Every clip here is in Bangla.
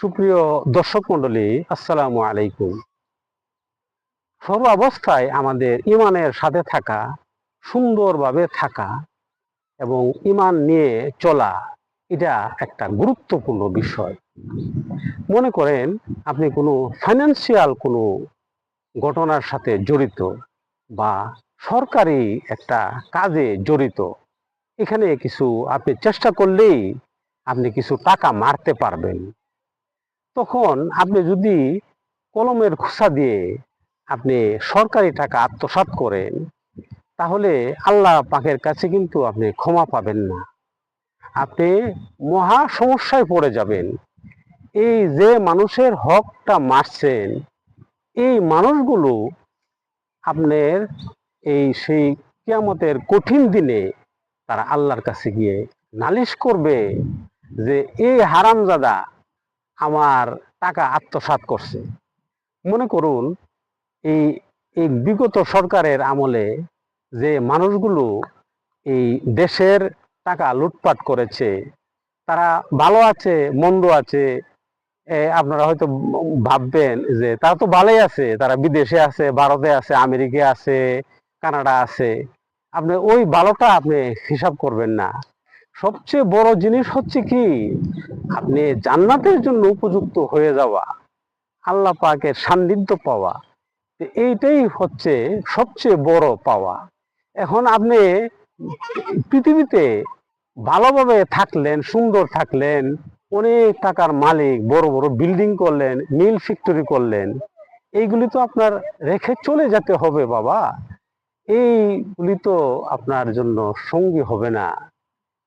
সুপ্রিয় দর্শক মণ্ডলী, আসসালামু আলাইকুম। সর্ব অবস্থায় আমাদের ইমানের সাথে থাকা, সুন্দরভাবে থাকা এবং ইমান নিয়ে চলা, এটা একটা গুরুত্বপূর্ণ বিষয়। মনে করেন আপনি কোনো ফাইন্যান্সিয়াল কোনো ঘটনার সাথে জড়িত বা সরকারি একটা কাজে জড়িত। এখানে কিছু আপনি চেষ্টা করলেই আপনি কিছু টাকা মারতে পারবেন। তখন আপনি যদি কলমের খোসা দিয়ে আপনি সরকারি টাকা আত্মসাৎ করেন, তাহলে আল্লাহ পাকের কাছে কিন্তু আপনি ক্ষমা পাবেন না। আপনি মহা সমস্যায় পড়ে যাবেন। এই যে মানুষের হকটা মারছেন, এই মানুষগুলো আপনার সেই কিয়ামতের কঠিন দিনে তারা আল্লাহর কাছে গিয়ে নালিশ করবে যে এই হারামজাদা আমার টাকা আত্মসাৎ করছে। মনে করুন এই এই বিগত সরকারের আমলে যে মানুষগুলো এই দেশের টাকা লুটপাট করেছে, তারা ভালো আছে মন্দ আছে। আপনারা হয়তো ভাববেন যে তারা তো ভালোই আছে, তারা বিদেশে আছে, ভারতে আছে, আমেরিকা আছে, কানাডা আছে। আপনি ওই ভালোটা আপনি হিসাব করবেন না। সবচেয়ে বড় জিনিস হচ্ছে কি, আপনি জান্নাতের জন্য উপযুক্ত হয়ে যাওয়া, আল্লাহ পাকের সান্নিধ্য পাওয়া, এইটাই হচ্ছে সবচেয়ে বড় পাওয়া। এখন আপনি পৃথিবীতে ভালোভাবে থাকলেন, সুন্দর থাকলেন, অনেক টাকার মালিক, বড় বড় বিল্ডিং করলেন, মিল ফ্যাক্টরি করলেন, এইগুলি তো আপনার রেখে চলে যেতে হবে বাবা। এইগুলি তো আপনার জন্য সঙ্গী হবে না।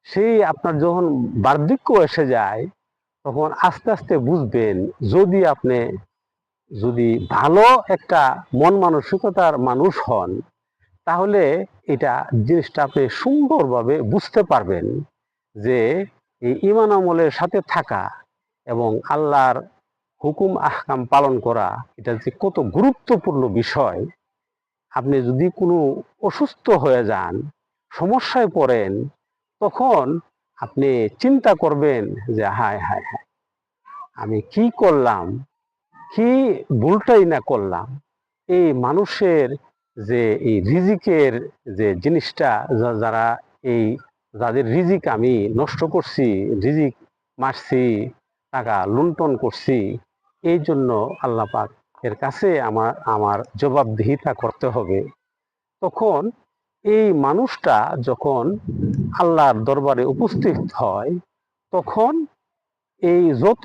সেই আপনার যখন বার্ধক্য এসে যায়, তখন আস্তে আস্তে বুঝবেন, যদি ভালো একটা মন মানসিকতার মানুষ হন, তাহলে এটা জিনিসটা আপনি সুন্দরভাবে বুঝতে পারবেন যে এই ঈমান আমলের সাথে থাকা এবং আল্লাহর হুকুম আহকাম পালন করা, এটা যে কত গুরুত্বপূর্ণ বিষয়। আপনি যদি কোনো অসুস্থ হয়ে যান, সমস্যায় পড়েন, তখন আপনি চিন্তা করবেন যে হায় হায় হায়, আমি কি করলাম, কি ভুলটাই না করলাম। এই মানুষের যে এই রিজিকের যে জিনিসটা, যারা এই যাদের রিজিক আমি নষ্ট করছি, রিজিক মারছি, টাকা লুণ্ঠন করছি, এই জন্য আল্লাহ পাক এর কাছে আমার আমার জবাবদিহিতা করতে হবে। তখন এই মানুষটা যখন আল্লাহর দরবারে উপস্থিত হয়, তখন এই যত